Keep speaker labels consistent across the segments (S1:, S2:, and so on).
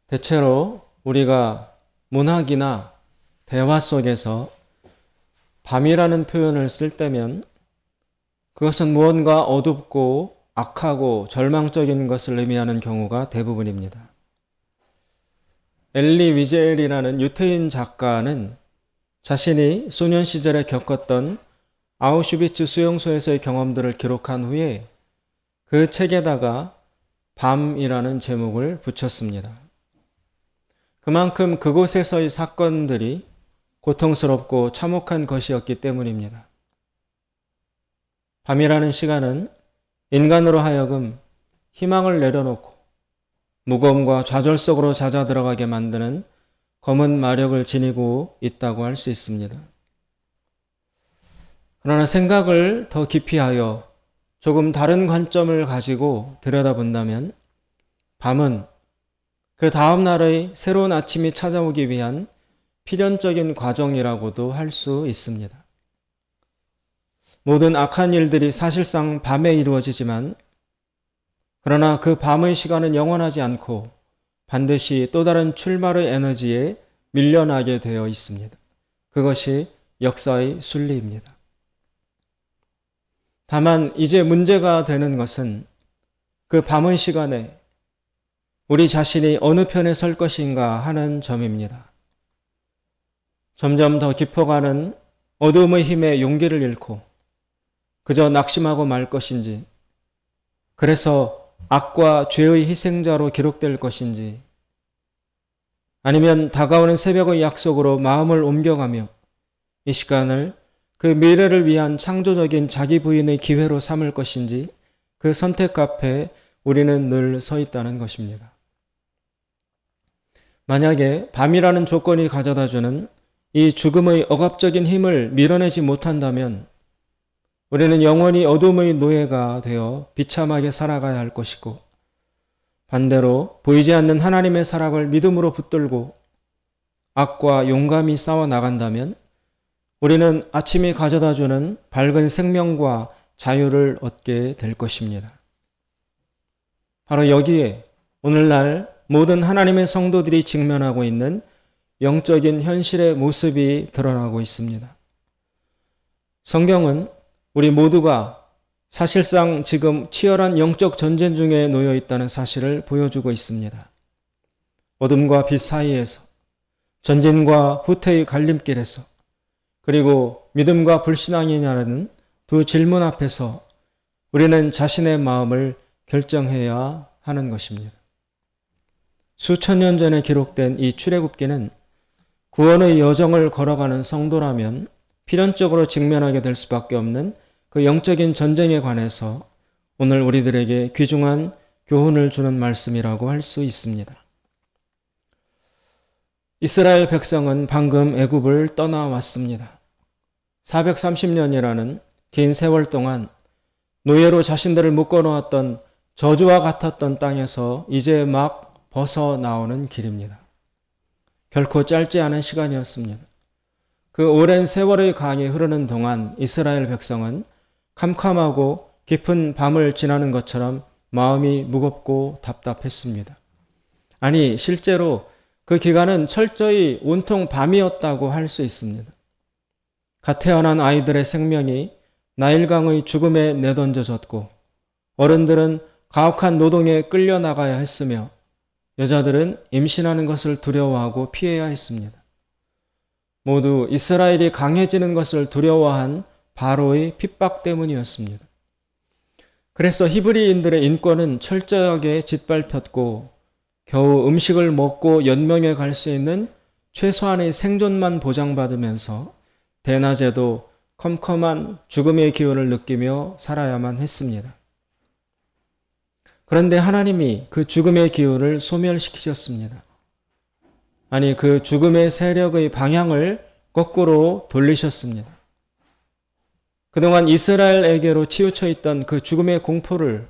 S1: 대체로 우리가 문학이나 대화 속에서 밤이라는 표현을 쓸 때면 그것은 무언가 어둡고 악하고 절망적인 것을 의미하는 경우가 대부분입니다. 엘리 위젤이라는 유태인 작가는 자신이 소년 시절에 겪었던 아우슈비츠 수용소에서의 경험들을 기록한 후에 그 책에다가 밤이라는 제목을 붙였습니다. 그만큼 그곳에서의 사건들이 고통스럽고 참혹한 것이었기 때문입니다. 밤이라는 시간은 인간으로 하여금 희망을 내려놓고 무거움과 좌절 속으로 잦아 들어가게 만드는 검은 마력을 지니고 있다고 할 수 있습니다. 그러나 생각을 더 깊이 하여 조금 다른 관점을 가지고 들여다본다면 밤은 그 다음 날의 새로운 아침이 찾아오기 위한 필연적인 과정이라고도 할 수 있습니다. 모든 악한 일들이 사실상 밤에 이루어지지만 그러나 그 밤의 시간은 영원하지 않고 반드시 또 다른 출발의 에너지에 밀려나게 되어 있습니다. 그것이 역사의 순리입니다. 다만 이제 문제가 되는 것은 그 밤의 시간에 우리 자신이 어느 편에 설 것인가 하는 점입니다. 점점 더 깊어가는 어둠의 힘에 용기를 잃고 그저 낙심하고 말 것인지, 그래서 악과 죄의 희생자로 기록될 것인지, 아니면 다가오는 새벽의 약속으로 마음을 옮겨가며 이 시간을 그 미래를 위한 창조적인 자기 부인의 기회로 삼을 것인지, 그 선택 앞에 우리는 늘 서 있다는 것입니다. 만약에 밤이라는 조건이 가져다주는 이 죽음의 억압적인 힘을 밀어내지 못한다면 우리는 영원히 어둠의 노예가 되어 비참하게 살아가야 할 것이고, 반대로 보이지 않는 하나님의 사랑을 믿음으로 붙들고 악과 용감히 싸워 나간다면 우리는 아침이 가져다주는 밝은 생명과 자유를 얻게 될 것입니다. 바로 여기에 오늘날 모든 하나님의 성도들이 직면하고 있는 영적인 현실의 모습이 드러나고 있습니다. 성경은 우리 모두가 사실상 지금 치열한 영적 전쟁 중에 놓여 있다는 사실을 보여주고 있습니다. 어둠과 빛 사이에서, 전진과 후퇴의 갈림길에서, 그리고 믿음과 불신앙이냐는 두 질문 앞에서 우리는 자신의 마음을 결정해야 하는 것입니다. 수천 년 전에 기록된 이 출애굽기는 구원의 여정을 걸어가는 성도라면 필연적으로 직면하게 될 수밖에 없는 그 영적인 전쟁에 관해서 오늘 우리들에게 귀중한 교훈을 주는 말씀이라고 할 수 있습니다. 이스라엘 백성은 방금 애굽을 떠나왔습니다. 430년이라는 긴 세월 동안 노예로 자신들을 묶어놓았던 저주와 같았던 땅에서 이제 막 벗어나오는 길입니다. 결코 짧지 않은 시간이었습니다. 그 오랜 세월의 강이 흐르는 동안 이스라엘 백성은 캄캄하고 깊은 밤을 지나는 것처럼 마음이 무겁고 답답했습니다. 아니, 실제로 그 기간은 철저히 온통 밤이었다고 할 수 있습니다. 갓 태어난 아이들의 생명이 나일강의 죽음에 내던져졌고, 어른들은 가혹한 노동에 끌려나가야 했으며, 여자들은 임신하는 것을 두려워하고 피해야 했습니다. 모두 이스라엘이 강해지는 것을 두려워한 바로의 핍박 때문이었습니다. 그래서 히브리인들의 인권은 철저하게 짓밟혔고 겨우 음식을 먹고 연명해 갈 수 있는 최소한의 생존만 보장받으면서 대낮에도 컴컴한 죽음의 기운을 느끼며 살아야만 했습니다. 그런데 하나님이 그 죽음의 기운을 소멸시키셨습니다. 아니, 그 죽음의 세력의 방향을 거꾸로 돌리셨습니다. 그동안 이스라엘에게로 치우쳐 있던 그 죽음의 공포를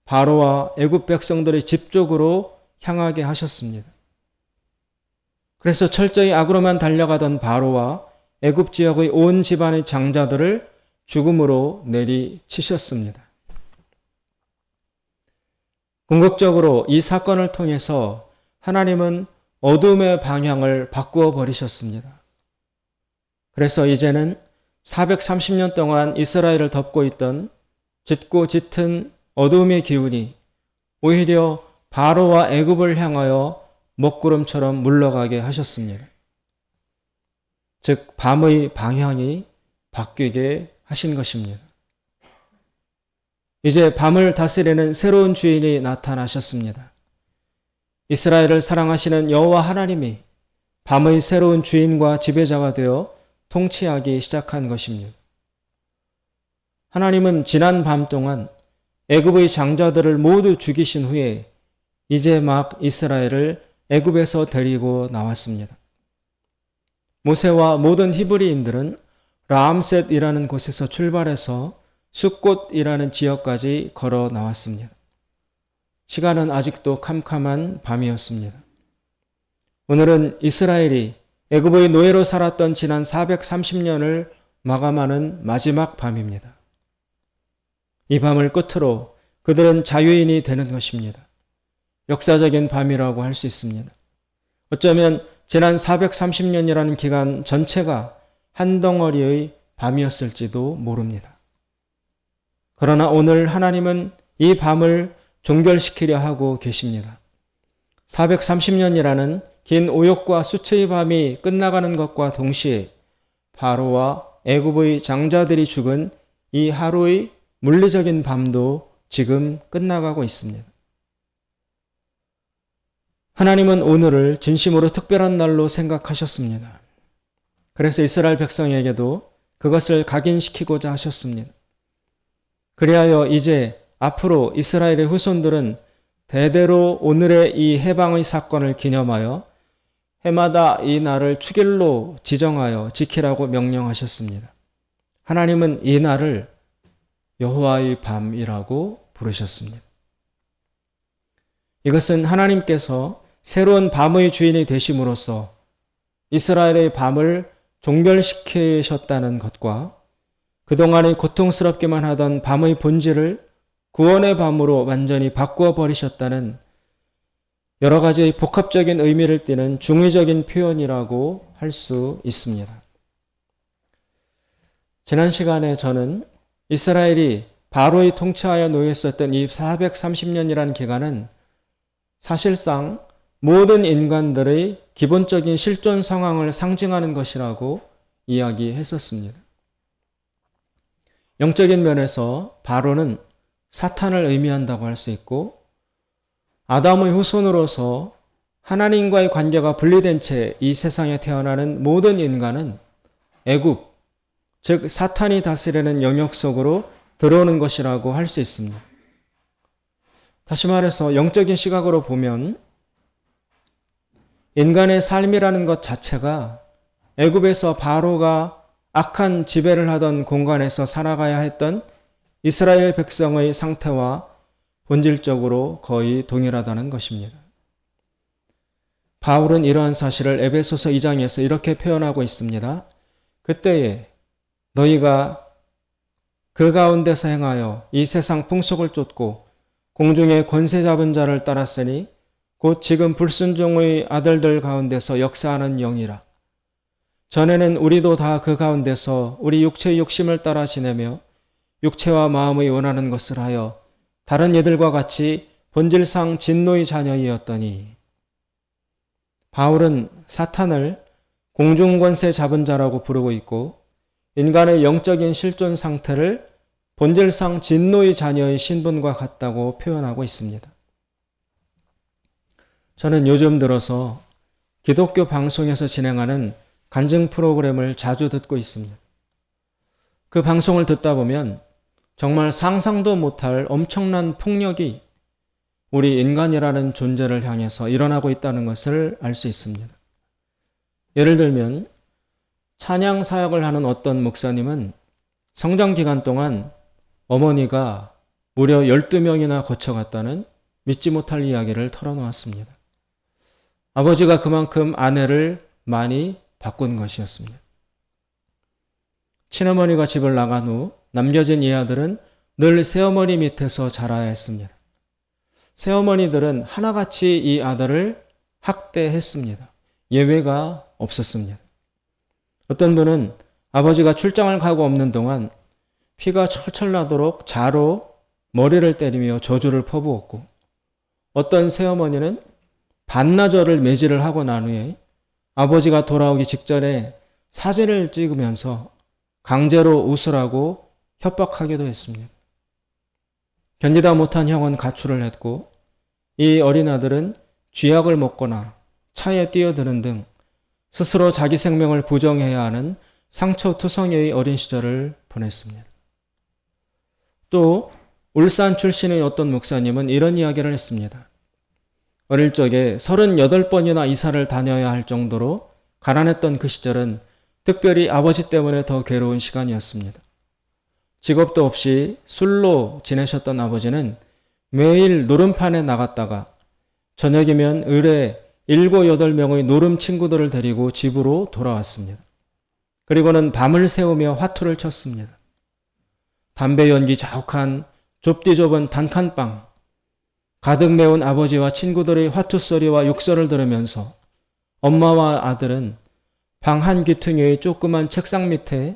S1: 바로와 애굽 백성들의 집 쪽으로 향하게 하셨습니다. 그래서 철저히 악으로만 달려가던 바로와 애굽 지역의 온 집안의 장자들을 죽음으로 내리치셨습니다. 궁극적으로 이 사건을 통해서 하나님은 어둠의 방향을 바꾸어 버리셨습니다. 그래서 이제는 430년 동안 이스라엘을 덮고 있던 짙고 짙은 어둠의 기운이 오히려 바로와 애굽을 향하여 먹구름처럼 물러가게 하셨습니다. 즉 밤의 방향이 바뀌게 하신 것입니다. 이제 밤을 다스리는 새로운 주인이 나타나셨습니다. 이스라엘을 사랑하시는 여호와 하나님이 밤의 새로운 주인과 지배자가 되어 통치하기 시작한 것입니다. 하나님은 지난 밤 동안 애굽의 장자들을 모두 죽이신 후에 이제 막 이스라엘을 애굽에서 데리고 나왔습니다. 모세와 모든 히브리인들은 라암셋이라는 곳에서 출발해서 숫꽃이라는 지역까지 걸어 나왔습니다. 시간은 아직도 캄캄한 밤이었습니다. 오늘은 이스라엘이 애굽의 노예로 살았던 지난 430년을 마감하는 마지막 밤입니다. 이 밤을 끝으로 그들은 자유인이 되는 것입니다. 역사적인 밤이라고 할 수 있습니다. 어쩌면 지난 430년이라는 기간 전체가 한 덩어리의 밤이었을지도 모릅니다. 그러나 오늘 하나님은 이 밤을 종결시키려 하고 계십니다. 430년이라는 긴 오욕과 수치의 밤이 끝나가는 것과 동시에 바로와 애굽의 장자들이 죽은 이 하루의 물리적인 밤도 지금 끝나가고 있습니다. 하나님은 오늘을 진심으로 특별한 날로 생각하셨습니다. 그래서 이스라엘 백성에게도 그것을 각인시키고자 하셨습니다. 그리하여 이제 앞으로 이스라엘의 후손들은 대대로 오늘의 이 해방의 사건을 기념하여 해마다 이 날을 축일로 지정하여 지키라고 명령하셨습니다. 하나님은 이 날을 여호와의 밤이라고 부르셨습니다. 이것은 하나님께서 새로운 밤의 주인이 되심으로써 이스라엘의 밤을 종결시키셨다는 것과 그동안의 고통스럽기만 하던 밤의 본질을 구원의 밤으로 완전히 바꾸어 버리셨다는 여러 가지의 복합적인 의미를 띠는 중의적인 표현이라고 할 수 있습니다. 지난 시간에 저는 이스라엘이 바로의 통치하에 놓여 있었던 이 430년이라는 기간은 사실상 모든 인간들의 기본적인 실존 상황을 상징하는 것이라고 이야기했었습니다. 영적인 면에서 바로는 사탄을 의미한다고 할 수 있고 아담의 후손으로서 하나님과의 관계가 분리된 채 이 세상에 태어나는 모든 인간은 애굽, 즉 사탄이 다스리는 영역 속으로 들어오는 것이라고 할 수 있습니다. 다시 말해서 영적인 시각으로 보면 인간의 삶이라는 것 자체가 애굽에서 바로가 악한 지배를 하던 공간에서 살아가야 했던 이스라엘 백성의 상태와 본질적으로 거의 동일하다는 것입니다. 바울은 이러한 사실을 에베소서 2장에서 이렇게 표현하고 있습니다. 그때에 너희가 그 가운데서 행하여 이 세상 풍속을 쫓고 공중의 권세 잡은 자를 따랐으니 곧 지금 불순종의 아들들 가운데서 역사하는 영이라. 전에는 우리도 다 그 가운데서 우리 육체의 욕심을 따라 지내며 육체와 마음의 원하는 것을 하여 다른 이들과 같이 본질상 진노의 자녀이었더니. 바울은 사탄을 공중권세 잡은 자라고 부르고 있고 인간의 영적인 실존 상태를 본질상 진노의 자녀의 신분과 같다고 표현하고 있습니다. 저는 요즘 들어서 기독교 방송에서 진행하는 간증 프로그램을 자주 듣고 있습니다. 그 방송을 듣다 보면 정말 상상도 못할 엄청난 폭력이 우리 인간이라는 존재를 향해서 일어나고 있다는 것을 알 수 있습니다. 예를 들면 찬양 사역을 하는 어떤 목사님은 성장 기간 동안 어머니가 무려 12명이나 거쳐갔다는 믿지 못할 이야기를 털어놓았습니다. 아버지가 그만큼 아내를 많이 바꾼 것이었습니다. 친어머니가 집을 나간 후 남겨진 이 아들은 늘 새어머니 밑에서 자라야 했습니다. 새어머니들은 하나같이 이 아들을 학대했습니다. 예외가 없었습니다. 어떤 분은 아버지가 출장을 가고 없는 동안 피가 철철 나도록 자로 머리를 때리며 저주를 퍼부었고, 어떤 새어머니는 반나절을 매질을 하고 난 후에 아버지가 돌아오기 직전에 사진을 찍으면서 강제로 웃으라고 협박하기도 했습니다. 견디다 못한 형은 가출을 했고, 이 어린 아들은 쥐약을 먹거나 차에 뛰어드는 등 스스로 자기 생명을 부정해야 하는 상처투성이의 어린 시절을 보냈습니다. 또 울산 출신의 어떤 목사님은 이런 이야기를 했습니다. 어릴 적에 38번이나 이사를 다녀야 할 정도로 가난했던 그 시절은 특별히 아버지 때문에 더 괴로운 시간이었습니다. 직업도 없이 술로 지내셨던 아버지는 매일 노름판에 나갔다가 저녁이면 을에 7, 8명의 노름 친구들을 데리고 집으로 돌아왔습니다. 그리고는 밤을 새우며 화투를 쳤습니다. 담배 연기 자욱한 좁디 좁은 단칸방, 가득 메운 아버지와 친구들의 화투 소리와 욕설을 들으면서 엄마와 아들은 방 한 귀퉁이의 조그만 책상 밑에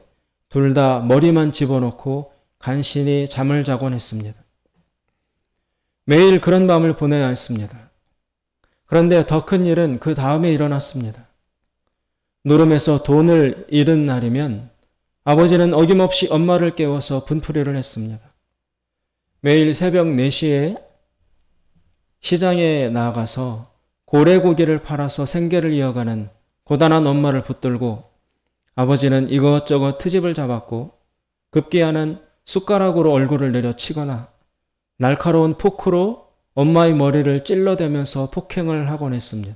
S1: 둘 다 머리만 집어넣고 간신히 잠을 자곤 했습니다. 매일 그런 밤을 보내야 했습니다. 그런데 더 큰 일은 그 다음에 일어났습니다. 노름에서 돈을 잃은 날이면 아버지는 어김없이 엄마를 깨워서 분풀이를 했습니다. 매일 새벽 4시에 시장에 나가서 고래고기를 팔아서 생계를 이어가는 고단한 엄마를 붙들고 아버지는 이것저것 트집을 잡았고 급기야는 숟가락으로 얼굴을 내려치거나 날카로운 포크로 엄마의 머리를 찔러대면서 폭행을 하곤 했습니다.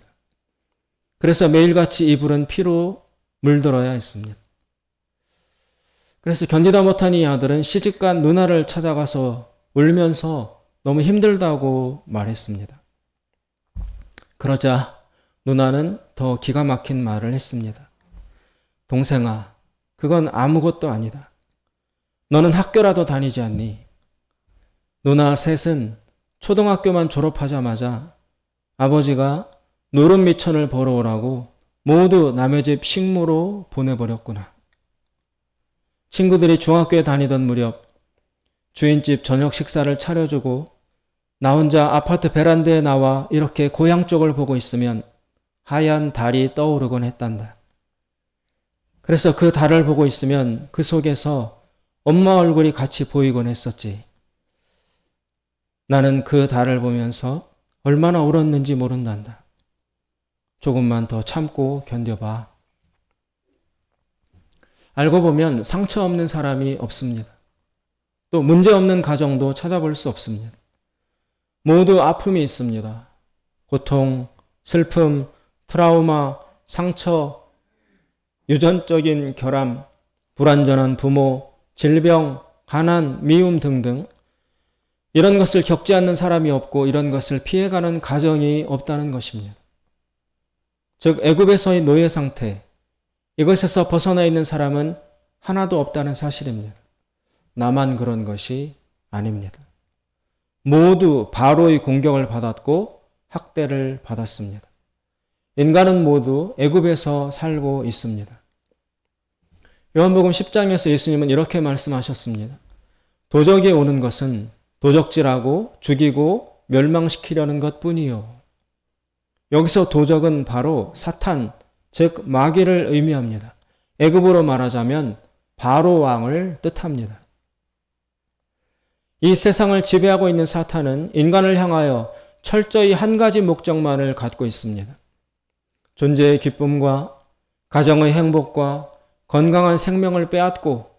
S1: 그래서 매일같이 이불은 피로 물들어야 했습니다. 그래서 견디다 못한 이 아들은 시집간 누나를 찾아가서 울면서 너무 힘들다고 말했습니다. 그러자 누나는 더 기가 막힌 말을 했습니다. 동생아, 그건 아무것도 아니다. 너는 학교라도 다니지 않니? 누나 셋은 초등학교만 졸업하자마자 아버지가 노름 미천을 벌어오라고 모두 남의 집 식모로 보내버렸구나. 친구들이 중학교에 다니던 무렵 주인집 저녁 식사를 차려주고 나 혼자 아파트 베란다에 나와 이렇게 고향 쪽을 보고 있으면 하얀 달이 떠오르곤 했단다. 그래서 그 달을 보고 있으면 그 속에서 엄마 얼굴이 같이 보이곤 했었지. 나는 그 달을 보면서 얼마나 울었는지 모른단다. 조금만 더 참고 견뎌봐. 알고 보면 상처 없는 사람이 없습니다. 또 문제 없는 가정도 찾아볼 수 없습니다. 모두 아픔이 있습니다. 고통, 슬픔, 트라우마, 상처, 유전적인 결함, 불완전한 부모, 질병, 가난, 미움 등등 이런 것을 겪지 않는 사람이 없고 이런 것을 피해가는 가정이 없다는 것입니다. 즉 애굽에서의 노예 상태, 이것에서 벗어나 있는 사람은 하나도 없다는 사실입니다. 나만 그런 것이 아닙니다. 모두 바로의 공격을 받았고 학대를 받았습니다. 인간은 모두 애굽에서 살고 있습니다. 요한복음 10장에서 예수님은 이렇게 말씀하셨습니다. 도적이 오는 것은 도적질하고 죽이고 멸망시키려는 것뿐이요. 여기서 도적은 바로 사탄, 즉 마귀를 의미합니다. 애굽으로 말하자면 바로 왕을 뜻합니다. 이 세상을 지배하고 있는 사탄은 인간을 향하여 철저히 한 가지 목적만을 갖고 있습니다. 존재의 기쁨과 가정의 행복과 건강한 생명을 빼앗고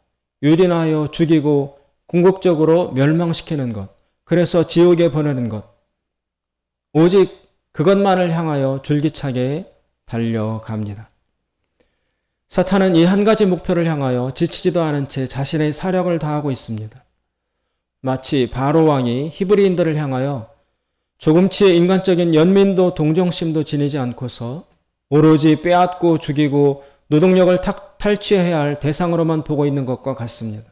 S1: 유린하여 죽이고 궁극적으로 멸망시키는 것, 그래서 지옥에 보내는 것, 오직 그것만을 향하여 줄기차게 달려갑니다. 사탄은 이 한 가지 목표를 향하여 지치지도 않은 채 자신의 사력을 다하고 있습니다. 마치 바로 왕이 히브리인들을 향하여 조금치의 인간적인 연민도 동정심도 지니지 않고서 오로지 빼앗고 죽이고 노동력을 탈취해야 할 대상으로만 보고 있는 것과 같습니다.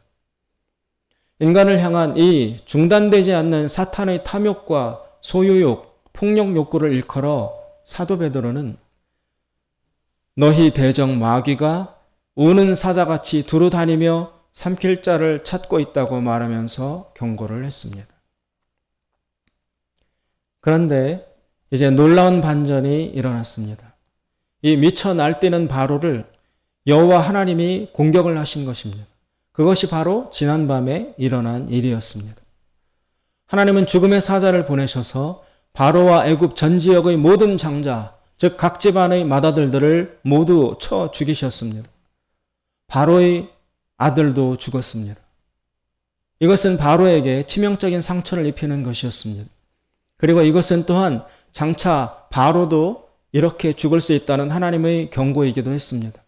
S1: 인간을 향한 이 중단되지 않는 사탄의 탐욕과 소유욕, 폭력 욕구를 일컬어 사도 베드로는 너희 대적 마귀가 우는 사자같이 두루 다니며 삼킬 자를 찾고 있다고 말하면서 경고를 했습니다. 그런데 이제 놀라운 반전이 일어났습니다. 이 미쳐 날뛰는 바로를 여호와 하나님이 공격을 하신 것입니다. 그것이 바로 지난밤에 일어난 일이었습니다. 하나님은 죽음의 사자를 보내셔서 바로와 애굽 전 지역의 모든 장자, 즉 각 집안의 맏아들들을 모두 쳐 죽이셨습니다. 바로의 아들도 죽었습니다. 이것은 바로에게 치명적인 상처를 입히는 것이었습니다. 그리고 이것은 또한 장차 바로도 이렇게 죽을 수 있다는 하나님의 경고이기도 했습니다.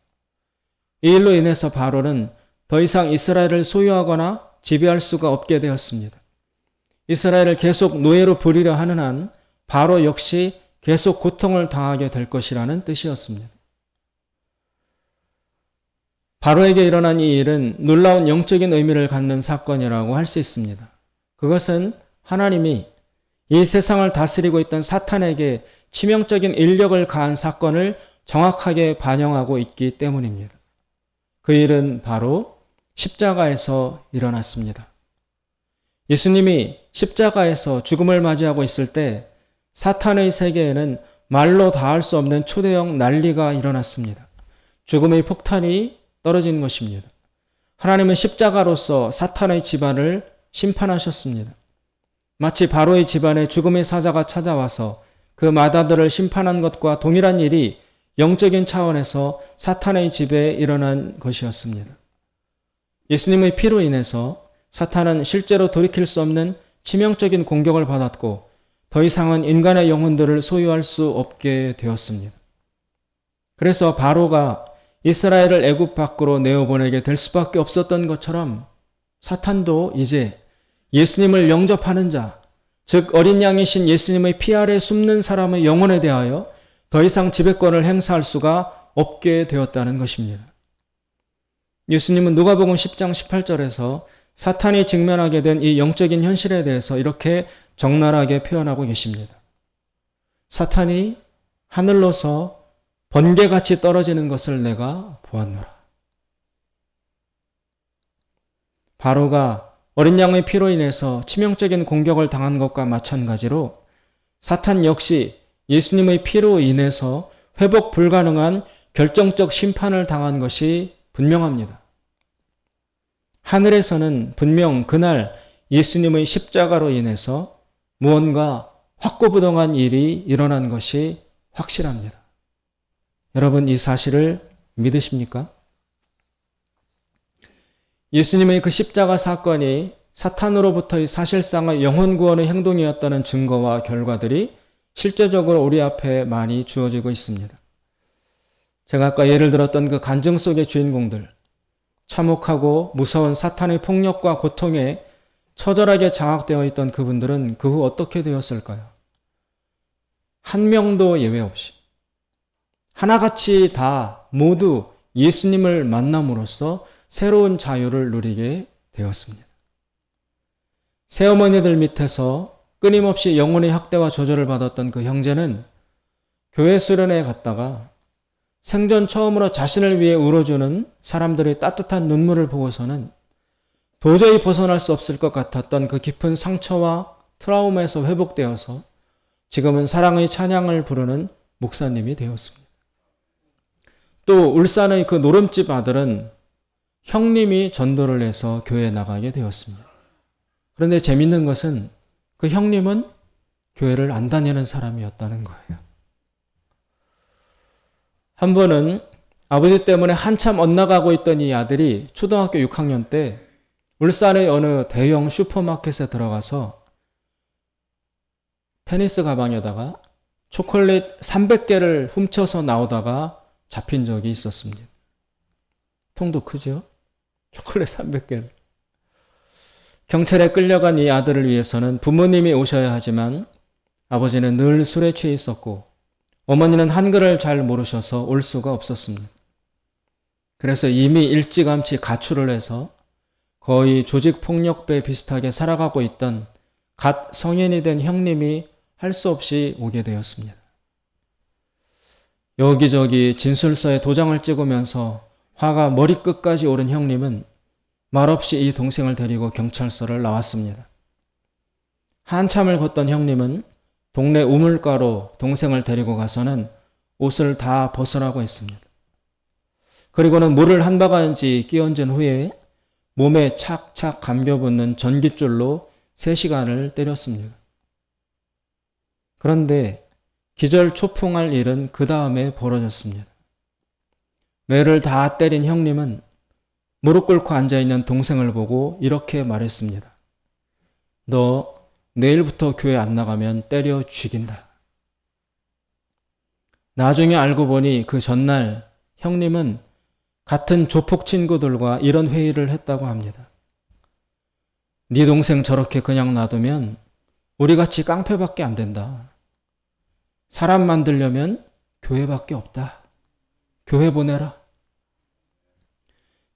S1: 이 일로 인해서 바로는 더 이상 이스라엘을 소유하거나 지배할 수가 없게 되었습니다. 이스라엘을 계속 노예로 부리려 하는 한 바로 역시 계속 고통을 당하게 될 것이라는 뜻이었습니다. 바로에게 일어난 이 일은 놀라운 영적인 의미를 갖는 사건이라고 할 수 있습니다. 그것은 하나님이 이 세상을 다스리고 있던 사탄에게 치명적인 인력을 가한 사건을 정확하게 반영하고 있기 때문입니다. 그 일은 바로 십자가에서 일어났습니다. 예수님이 십자가에서 죽음을 맞이하고 있을 때 사탄의 세계에는 말로 다할 수 없는 초대형 난리가 일어났습니다. 죽음의 폭탄이 떨어진 것입니다. 하나님은 십자가로서 사탄의 집안을 심판하셨습니다. 마치 바로의 집안에 죽음의 사자가 찾아와서 그 맏아들을 심판한 것과 동일한 일이 영적인 차원에서 사탄의 집에 일어난 것이었습니다. 예수님의 피로 인해서 사탄은 실제로 돌이킬 수 없는 치명적인 공격을 받았고 더 이상은 인간의 영혼들을 소유할 수 없게 되었습니다. 그래서 바로가 이스라엘을 애굽 밖으로 내어보내게 될 수밖에 없었던 것처럼 사탄도 이제 예수님을 영접하는 자, 즉 어린 양이신 예수님의 피 아래 숨는 사람의 영혼에 대하여 더 이상 지배권을 행사할 수가 없게 되었다는 것입니다. 예수님은 누가복음 10장 18절에서 사탄이 직면하게 된 이 영적인 현실에 대해서 이렇게 적나라하게 표현하고 계십니다. 사탄이 하늘로서 번개같이 떨어지는 것을 내가 보았노라. 바로가 어린 양의 피로 인해서 치명적인 공격을 당한 것과 마찬가지로 사탄 역시 예수님의 피로 인해서 회복 불가능한 결정적 심판을 당한 것이 분명합니다. 하늘에서는 분명 그날 예수님의 십자가로 인해서 무언가 확고부동한 일이 일어난 것이 확실합니다. 여러분, 이 사실을 믿으십니까? 예수님의 그 십자가 사건이 사탄으로부터의 사실상의 영혼 구원의 행동이었다는 증거와 결과들이 실제적으로 우리 앞에 많이 주어지고 있습니다. 제가 아까 예를 들었던 그 간증 속의 주인공들, 참혹하고 무서운 사탄의 폭력과 고통에 처절하게 장악되어 있던 그분들은 그 후 어떻게 되었을까요? 한 명도 예외 없이 하나같이 다 모두 예수님을 만남으로써 새로운 자유를 누리게 되었습니다. 새어머니들 밑에서 끊임없이 영혼의 학대와 조절을 받았던 그 형제는 교회 수련회에 갔다가 생전 처음으로 자신을 위해 울어주는 사람들의 따뜻한 눈물을 보고서는 도저히 벗어날 수 없을 것 같았던 그 깊은 상처와 트라우마에서 회복되어서 지금은 사랑의 찬양을 부르는 목사님이 되었습니다. 또 울산의 그 노름집 아들은 형님이 전도를 해서 교회에 나가게 되었습니다. 그런데 재밌는 것은 그 형님은 교회를 안 다니는 사람이었다는 거예요. 한 번은 아버지 때문에 한참 엇나가고 있던 이 아들이 초등학교 6학년 때 울산의 어느 대형 슈퍼마켓에 들어가서 테니스 가방에다가 초콜릿 300개를 훔쳐서 나오다가 잡힌 적이 있었습니다. 통도 크죠? 초콜릿 300개를. 경찰에 끌려간 이 아들을 위해서는 부모님이 오셔야 하지만 아버지는 늘 술에 취해 있었고 어머니는 한글을 잘 모르셔서 올 수가 없었습니다. 그래서 이미 일찌감치 가출을 해서 거의 조직폭력배 비슷하게 살아가고 있던 갓 성인이 된 형님이 할 수 없이 오게 되었습니다. 여기저기 진술서에 도장을 찍으면서 화가 머리끝까지 오른 형님은 말없이 이 동생을 데리고 경찰서를 나왔습니다. 한참을 걷던 형님은 동네 우물가로 동생을 데리고 가서는 옷을 다 벗으라고 했습니다. 그리고는 물을 한 바가지 끼얹은 후에 몸에 착착 감겨붙는 전깃줄로 3시간을 때렸습니다. 그런데 기절초풍할 일은 그 다음에 벌어졌습니다. 매를 다 때린 형님은 무릎 꿇고 앉아있는 동생을 보고 이렇게 말했습니다. 너 내일부터 교회 안 나가면 때려 죽인다. 나중에 알고 보니 그 전날 형님은 같은 조폭 친구들과 이런 회의를 했다고 합니다. 네 동생 저렇게 그냥 놔두면 우리같이 깡패밖에 안 된다. 사람 만들려면 교회밖에 없다. 교회 보내라.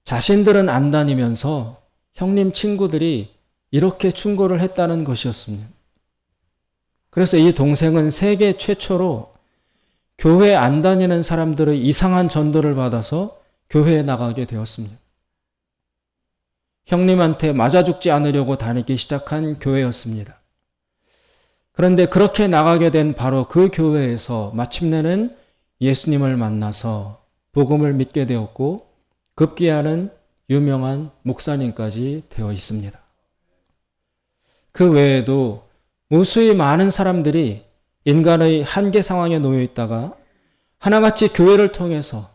S1: 자신들은 안 다니면서 형님 친구들이 이렇게 충고를 했다는 것이었습니다. 그래서 이 동생은 세계 최초로 교회 안 다니는 사람들의 이상한 전도를 받아서 교회에 나가게 되었습니다. 형님한테 맞아 죽지 않으려고 다니기 시작한 교회였습니다. 그런데 그렇게 나가게 된 바로 그 교회에서 마침내는 예수님을 만나서 복음을 믿게 되었고 급기야는 유명한 목사님까지 되어 있습니다. 그 외에도 무수히 많은 사람들이 인간의 한계 상황에 놓여 있다가 하나같이 교회를 통해서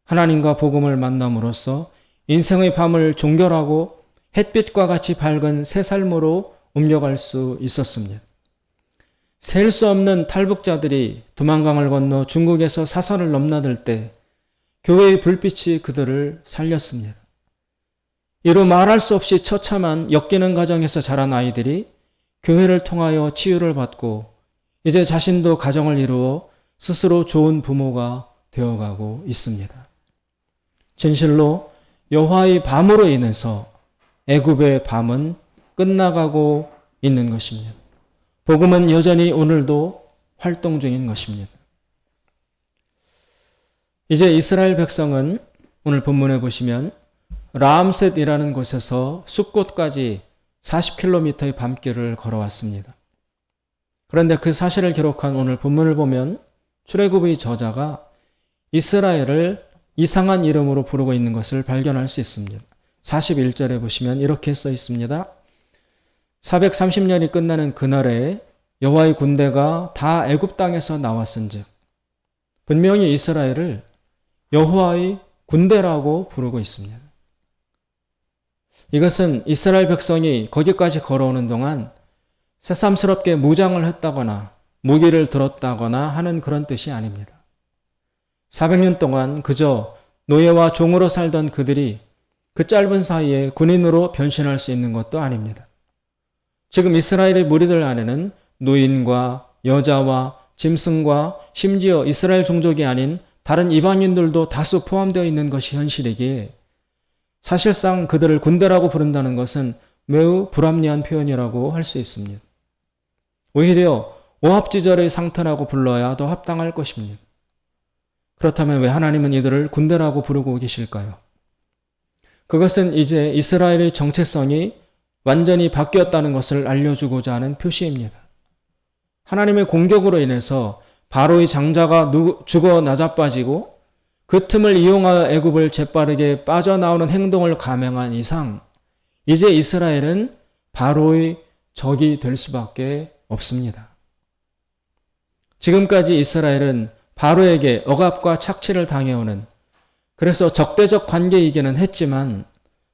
S1: 하나님과 복음을 만남으로써 인생의 밤을 종결하고 햇빛과 같이 밝은 새 삶으로 옮겨갈 수 있었습니다. 셀 수 없는 탈북자들이 두만강을 건너 중국에서 사선을 넘나들 때 교회의 불빛이 그들을 살렸습니다. 이루 말할 수 없이 처참한 엮이는 가정에서 자란 아이들이 교회를 통하여 치유를 받고 이제 자신도 가정을 이루어 스스로 좋은 부모가 되어가고 있습니다. 진실로 여호와의 밤으로 인해서 애굽의 밤은 끝나가고 있는 것입니다. 복음은 여전히 오늘도 활동 중인 것입니다. 이제 이스라엘 백성은 오늘 본문에 보시면 라암셋이라는 곳에서 숫곳까지 40km의 밤길을 걸어왔습니다. 그런데 그 사실을 기록한 오늘 본문을 보면 출애굽의 저자가 이스라엘을 이상한 이름으로 부르고 있는 것을 발견할 수 있습니다. 41절에 보시면 이렇게 써 있습니다. 430년이 끝나는 그날에 여호와의 군대가 다 애굽 땅에서 나왔은즉 분명히 이스라엘을 여호와의 군대라고 부르고 있습니다. 이것은 이스라엘 백성이 거기까지 걸어오는 동안 새삼스럽게 무장을 했다거나 무기를 들었다거나 하는 그런 뜻이 아닙니다. 400년 동안 그저 노예와 종으로 살던 그들이 그 짧은 사이에 군인으로 변신할 수 있는 것도 아닙니다. 지금 이스라엘의 무리들 안에는 노인과 여자와 짐승과 심지어 이스라엘 종족이 아닌 다른 이방인들도 다수 포함되어 있는 것이 현실이기에 사실상 그들을 군대라고 부른다는 것은 매우 불합리한 표현이라고 할 수 있습니다. 오히려 오합지졸의 상태라고 불러야 더 합당할 것입니다. 그렇다면 왜 하나님은 이들을 군대라고 부르고 계실까요? 그것은 이제 이스라엘의 정체성이 완전히 바뀌었다는 것을 알려주고자 하는 표시입니다. 하나님의 공격으로 인해서 바로의 장자가 죽어 나자빠지고 그 틈을 이용하여 애굽을 재빠르게 빠져나오는 행동을 감행한 이상 이제 이스라엘은 바로의 적이 될 수밖에 없습니다. 지금까지 이스라엘은 바로에게 억압과 착취를 당해오는 그래서 적대적 관계이기는 했지만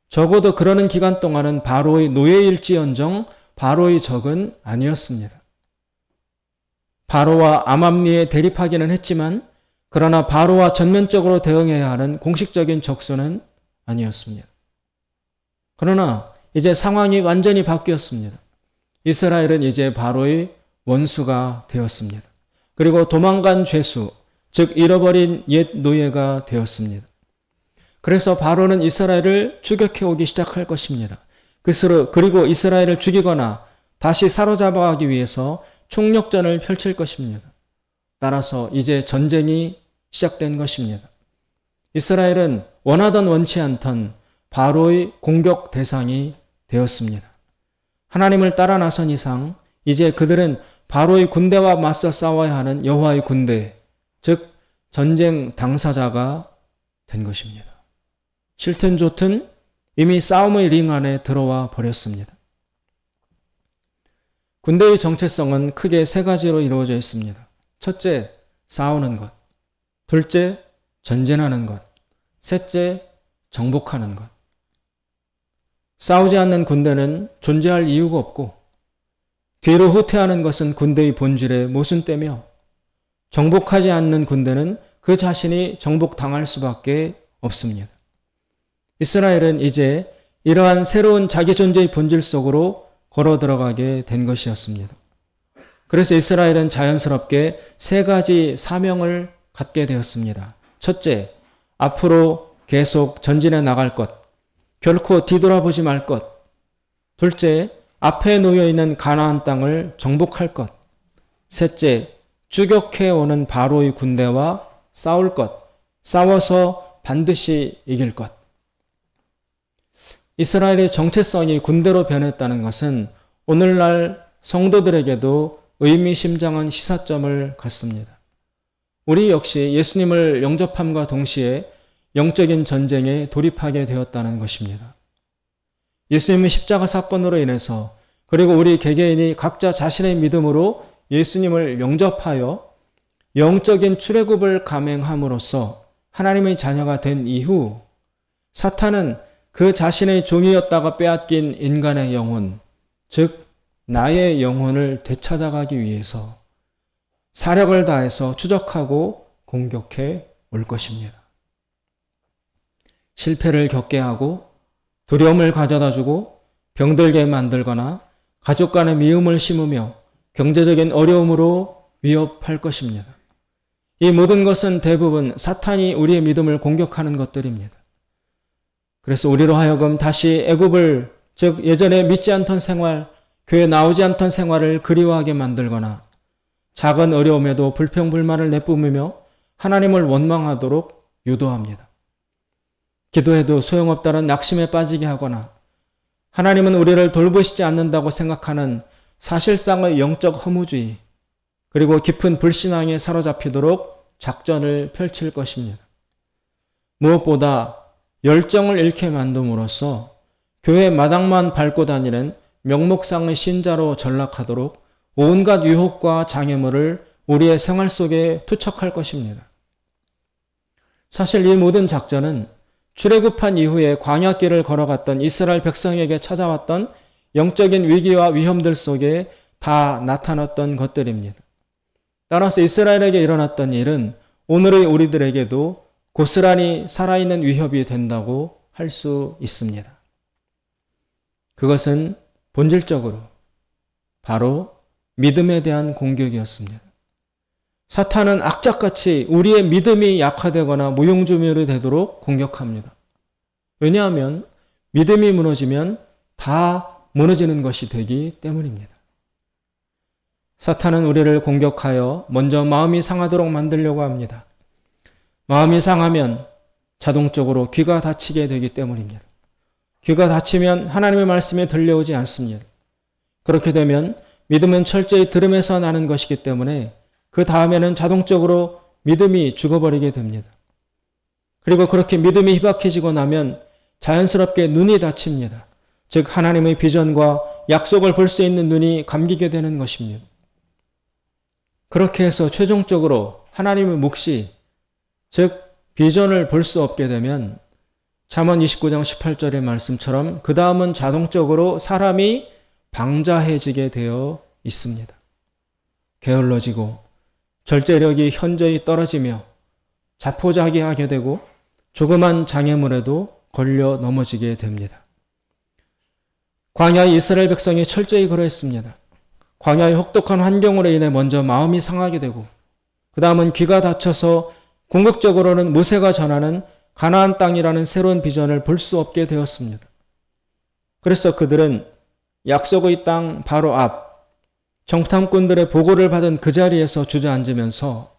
S1: 적어도 그러는 기간 동안은 바로의 노예일지언정 바로의 적은 아니었습니다. 바로와 암암리에 대립하기는 했지만 그러나 바로와 전면적으로 대응해야 하는 공식적인 적수는 아니었습니다. 그러나 이제 상황이 완전히 바뀌었습니다. 이스라엘은 이제 바로의 원수가 되었습니다. 그리고 도망간 죄수, 즉 잃어버린 옛 노예가 되었습니다. 그래서 바로는 이스라엘을 추격해 오기 시작할 것입니다. 그리고 이스라엘을 죽이거나 다시 사로잡아가기 위해서 총력전을 펼칠 것입니다. 따라서 이제 전쟁이 시작된 것입니다. 이스라엘은 원하던 원치 않던 바로의 공격 대상이 되었습니다. 하나님을 따라 나선 이상 이제 그들은 바로의 군대와 맞서 싸워야 하는 여호와의 군대, 즉 전쟁 당사자가 된 것입니다. 싫든 좋든 이미 싸움의 링 안에 들어와 버렸습니다. 군대의 정체성은 크게 세 가지로 이루어져 있습니다. 첫째, 싸우는 것. 둘째, 전쟁하는 것. 셋째, 정복하는 것. 싸우지 않는 군대는 존재할 이유가 없고, 뒤로 후퇴하는 것은 군대의 본질의 모순되며, 정복하지 않는 군대는 그 자신이 정복당할 수밖에 없습니다. 이스라엘은 이제 이러한 새로운 자기 존재의 본질 속으로 걸어 들어가게 된 것이었습니다. 그래서 이스라엘은 자연스럽게 세 가지 사명을 갖게 되었습니다. 첫째, 앞으로 계속 전진해 나갈 것, 결코 뒤돌아보지 말 것. 둘째, 앞에 놓여 있는 가나안 땅을 정복할 것. 셋째, 추격해 오는 바로의 군대와 싸울 것, 싸워서 반드시 이길 것. 이스라엘의 정체성이 군대로 변했다는 것은 오늘날 성도들에게도 의미심장한 시사점을 갖습니다. 우리 역시 예수님을 영접함과 동시에 영적인 전쟁에 돌입하게 되었다는 것입니다. 예수님은 십자가 사건으로 인해서 그리고 우리 개개인이 각자 자신의 믿음으로 예수님을 영접하여 영적인 출애굽을 감행함으로써 하나님의 자녀가 된 이후 사탄은 그 자신의 종이었다가 빼앗긴 인간의 영혼, 즉 나의 영혼을 되찾아가기 위해서 사력을 다해서 추적하고 공격해 올 것입니다. 실패를 겪게 하고 두려움을 가져다주고 병들게 만들거나 가족 간의 미움을 심으며 경제적인 어려움으로 위협할 것입니다. 이 모든 것은 대부분 사탄이 우리의 믿음을 공격하는 것들입니다. 그래서 우리로 하여금 다시 애굽을, 즉 예전에 믿지 않던 생활, 교회 나오지 않던 생활을 그리워하게 만들거나 작은 어려움에도 불평불만을 내뿜으며 하나님을 원망하도록 유도합니다. 기도해도 소용없다는 낙심에 빠지게 하거나 하나님은 우리를 돌보시지 않는다고 생각하는 사실상의 영적 허무주의, 그리고 깊은 불신앙에 사로잡히도록 작전을 펼칠 것입니다. 무엇보다 열정을 잃게 만듦으로써 교회 마당만 밟고 다니는 명목상의 신자로 전락하도록 온갖 유혹과 장애물을 우리의 생활 속에 투척할 것입니다. 사실 이 모든 작전은 출애굽한 이후에 광야길을 걸어갔던 이스라엘 백성에게 찾아왔던 영적인 위기와 위험들 속에 다 나타났던 것들입니다. 따라서 이스라엘에게 일어났던 일은 오늘의 우리들에게도 고스란히 살아있는 위협이 된다고 할 수 있습니다. 그것은 본질적으로 바로 믿음에 대한 공격이었습니다. 사탄은 악착같이 우리의 믿음이 약화되거나 무용지물이 되도록 공격합니다. 왜냐하면 믿음이 무너지면 다 무너지는 것이 되기 때문입니다. 사탄은 우리를 공격하여 먼저 마음이 상하도록 만들려고 합니다. 마음이 상하면 자동적으로 귀가 닫히게 되기 때문입니다. 귀가 닫히면 하나님의 말씀이 들려오지 않습니다. 그렇게 되면 믿음은 철저히 들음에서 나는 것이기 때문에 그 다음에는 자동적으로 믿음이 죽어버리게 됩니다. 그리고 그렇게 믿음이 희박해지고 나면 자연스럽게 눈이 닫힙니다. 즉 하나님의 비전과 약속을 볼 수 있는 눈이 감기게 되는 것입니다. 그렇게 해서 최종적으로 하나님의 묵시, 즉 비전을 볼 수 없게 되면 잠언 29장 18절의 말씀처럼 그 다음은 자동적으로 사람이 방자해지게 되어 있습니다. 게을러지고 절제력이 현저히 떨어지며 자포자기하게 되고 조그만 장애물에도 걸려 넘어지게 됩니다. 광야의 이스라엘 백성이 철저히 그러했습니다. 광야의 혹독한 환경으로 인해 먼저 마음이 상하게 되고 그 다음은 귀가 닫혀서 궁극적으로는 모세가 전하는 가나안 땅이라는 새로운 비전을 볼 수 없게 되었습니다. 그래서 그들은 약속의 땅 바로 앞 정탐꾼들의 보고를 받은 그 자리에서 주저앉으면서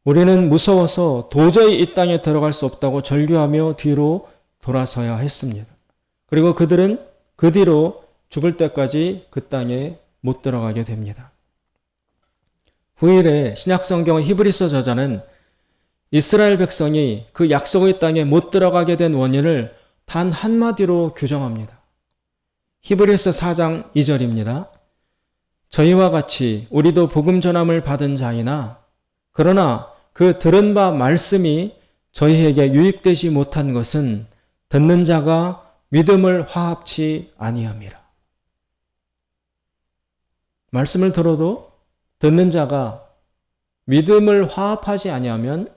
S1: 우리는 무서워서 도저히 이 땅에 들어갈 수 없다고 절규하며 뒤로 돌아서야 했습니다. 그리고 그들은 그 뒤로 죽을 때까지 그 땅에 못 들어가게 됩니다. 후일에 신약성경의 히브리서 저자는 이스라엘 백성이 그 약속의 땅에 못 들어가게 된 원인을 단 한마디로 규정합니다. 히브리서 4장 2절입니다. 저희와 같이 우리도 복음 전함을 받은 자이나 그러나 그 들은 바 말씀이 저희에게 유익되지 못한 것은 듣는 자가 믿음을 화합치 아니함이라. 말씀을 들어도 듣는 자가 믿음을 화합하지 아니하면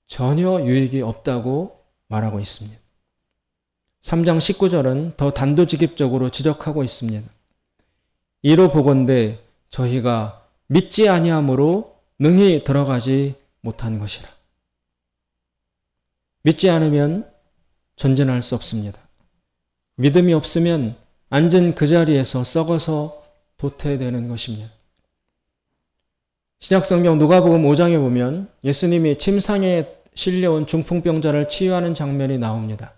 S1: 전혀 유익이 없다고 말하고 있습니다. 3장 19절은 더 단도직입적으로 지적하고 있습니다. 이로 보건대 저희가 믿지 아니함으로 능히 들어가지 못한 것이라. 믿지 않으면 전진할 수 없습니다. 믿음이 없으면 앉은 그 자리에서 썩어서 도태되는 것입니다. 신약성경 누가복음 5장에 보면 예수님이 침상에 실려온 중풍병자를 치유하는 장면이 나옵니다.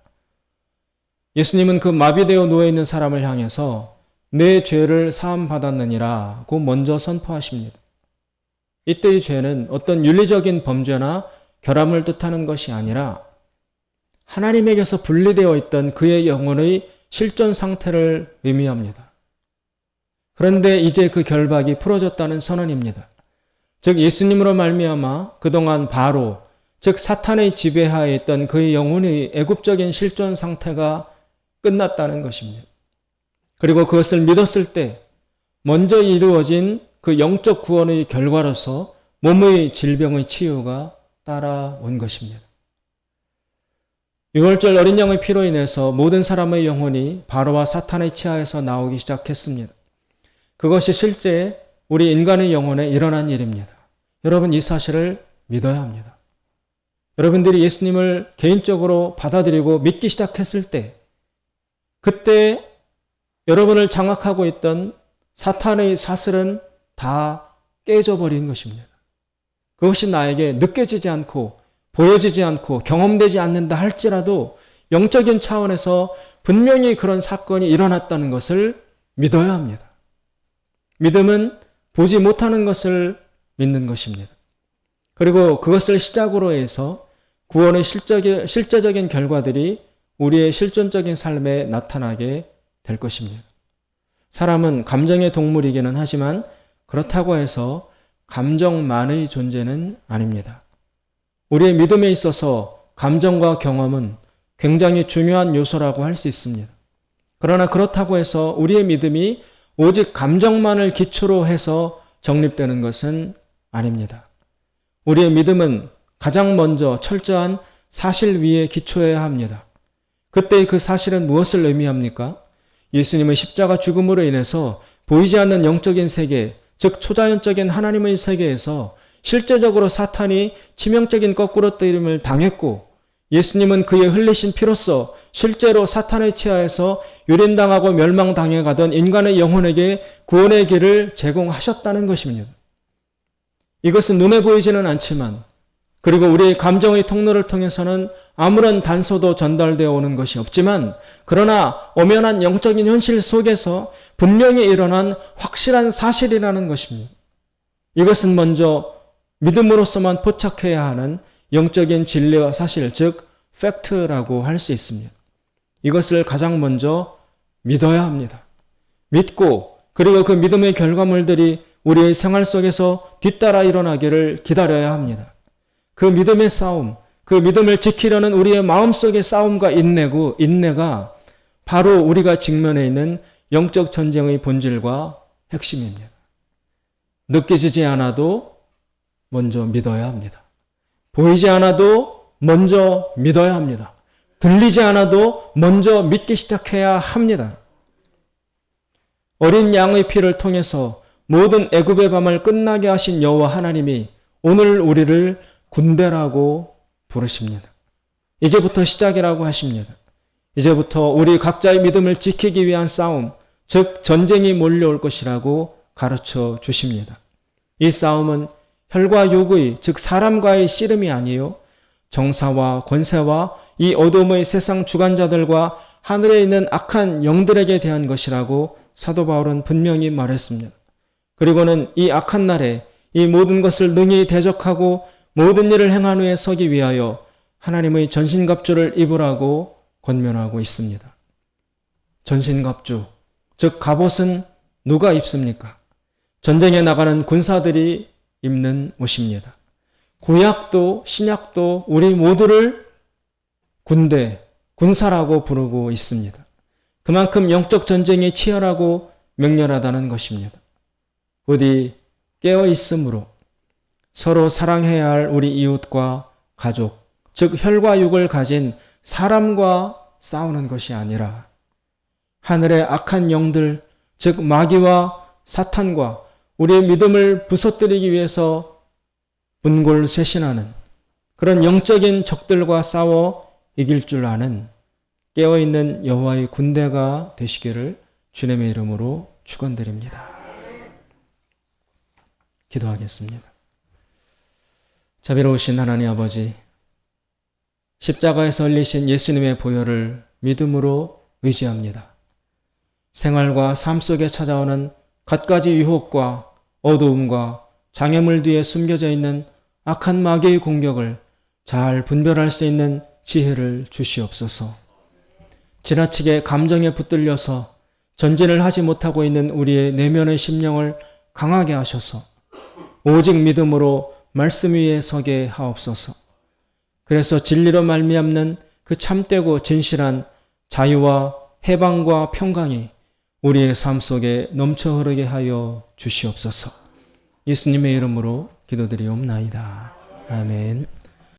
S1: 예수님은 그 마비되어 누워있는 사람을 향해서 내 죄를 사함받았느니라고 먼저 선포하십니다. 이때의 죄는 어떤 윤리적인 범죄나 결함을 뜻하는 것이 아니라 하나님에게서 분리되어 있던 그의 영혼의 실존 상태를 의미합니다. 그런데 이제 그 결박이 풀어졌다는 선언입니다. 즉 예수님으로 말미암아 그동안 바로 즉 사탄의 지배하에 있던 그의 영혼의 애굽적인 실존 상태가 끝났다는 것입니다. 그리고 그것을 믿었을 때 먼저 이루어진 그 영적 구원의 결과로서 몸의 질병의 치유가 따라온 것입니다. 유월절 어린 양의 피로 인해서 모든 사람의 영혼이 바로와 사탄의 치하에서 나오기 시작했습니다. 그것이 실제 우리 인간의 영혼에 일어난 일입니다. 여러분 이 사실을 믿어야 합니다. 여러분들이 예수님을 개인적으로 받아들이고 믿기 시작했을 때 그때 여러분을 장악하고 있던 사탄의 사슬은 다 깨져버린 것입니다. 그것이 나에게 느껴지지 않고 보여지지 않고 경험되지 않는다 할지라도 영적인 차원에서 분명히 그런 사건이 일어났다는 것을 믿어야 합니다. 믿음은 보지 못하는 것을 믿는 것입니다. 그리고 그것을 시작으로 해서 구원의 실제적인 결과들이 우리의 실존적인 삶에 나타나게 될 것입니다. 사람은 감정의 동물이기는 하지만 그렇다고 해서 감정만의 존재는 아닙니다. 우리의 믿음에 있어서 감정과 경험은 굉장히 중요한 요소라고 할 수 있습니다. 그러나 그렇다고 해서 우리의 믿음이 오직 감정만을 기초로 해서 정립되는 것은 아닙니다. 우리의 믿음은 가장 먼저 철저한 사실 위에 기초해야 합니다. 그때 그 사실은 무엇을 의미합니까? 예수님의 십자가 죽음으로 인해서 보이지 않는 영적인 세계, 즉 초자연적인 하나님의 세계에서 실제적으로 사탄이 치명적인 거꾸로뜨림을 당했고 예수님은 그의 흘리신 피로써 실제로 사탄의 치하에서 유린당하고 멸망당해 가던 인간의 영혼에게 구원의 길을 제공하셨다는 것입니다. 이것은 눈에 보이지는 않지만 그리고 우리의 감정의 통로를 통해서는 아무런 단서도 전달되어 오는 것이 없지만 그러나 엄연한 영적인 현실 속에서 분명히 일어난 확실한 사실이라는 것입니다. 이것은 먼저 믿음으로서만 포착해야 하는 영적인 진리와 사실, 즉 팩트라고 할 수 있습니다. 이것을 가장 먼저 믿어야 합니다. 믿고 그리고 그 믿음의 결과물들이 우리의 생활 속에서 뒤따라 일어나기를 기다려야 합니다. 그 믿음의 싸움, 그 믿음을 지키려는 우리의 마음속의 싸움과 인내가 바로 우리가 직면해 있는 영적 전쟁의 본질과 핵심입니다. 느껴지지 않아도 먼저 믿어야 합니다. 보이지 않아도 먼저 믿어야 합니다. 들리지 않아도 먼저 믿기 시작해야 합니다. 어린 양의 피를 통해서 모든 애굽의 밤을 끝나게 하신 여호와 하나님이 오늘 우리를 군대라고 부르십니다. 이제부터 시작이라고 하십니다. 이제부터 우리 각자의 믿음을 지키기 위한 싸움, 즉 전쟁이 몰려올 것이라고 가르쳐 주십니다. 이 싸움은 혈과 육의 즉 사람과의 씨름이 아니요 정사와 권세와 이 어둠의 세상 주관자들과 하늘에 있는 악한 영들에게 대한 것이라고 사도 바울은 분명히 말했습니다. 그리고는 이 악한 날에 이 모든 것을 능히 대적하고 모든 일을 행한 후에 서기 위하여 하나님의 전신갑주를 입으라고 권면하고 있습니다. 전신갑주, 즉 갑옷은 누가 입습니까? 전쟁에 나가는 군사들이 입는 옷입니다. 구약도 신약도 우리 모두를 군대, 군사라고 부르고 있습니다. 그만큼 영적 전쟁이 치열하고 맹렬하다는 것입니다. 부디 깨어 있으므로 서로 사랑해야 할 우리 이웃과 가족, 즉 혈과 육을 가진 사람과 싸우는 것이 아니라 하늘의 악한 영들, 즉 마귀와 사탄과 우리의 믿음을 부서뜨리기 위해서 분골쇄신하는 그런 영적인 적들과 싸워 이길 줄 아는 깨어있는 여호와의 군대가 되시기를 주님의 이름으로 축원드립니다. 기도하겠습니다. 자비로우신 하나님 아버지, 십자가에서 흘리신 예수님의 보혈을 믿음으로 의지합니다. 생활과 삶 속에 찾아오는 갖가지 유혹과 어두움과 장애물 뒤에 숨겨져 있는 악한 마귀의 공격을 잘 분별할 수 있는 지혜를 주시옵소서. 지나치게 감정에 붙들려서 전진을 하지 못하고 있는 우리의 내면의 심령을 강하게 하셔서 오직 믿음으로 말씀 위에 서게 하옵소서. 그래서 진리로 말미암는 그 참되고 진실한 자유와 해방과 평강이 우리의 삶 속에 넘쳐 흐르게 하여 주시옵소서. 예수님의 이름으로 기도드리옵나이다. 아멘.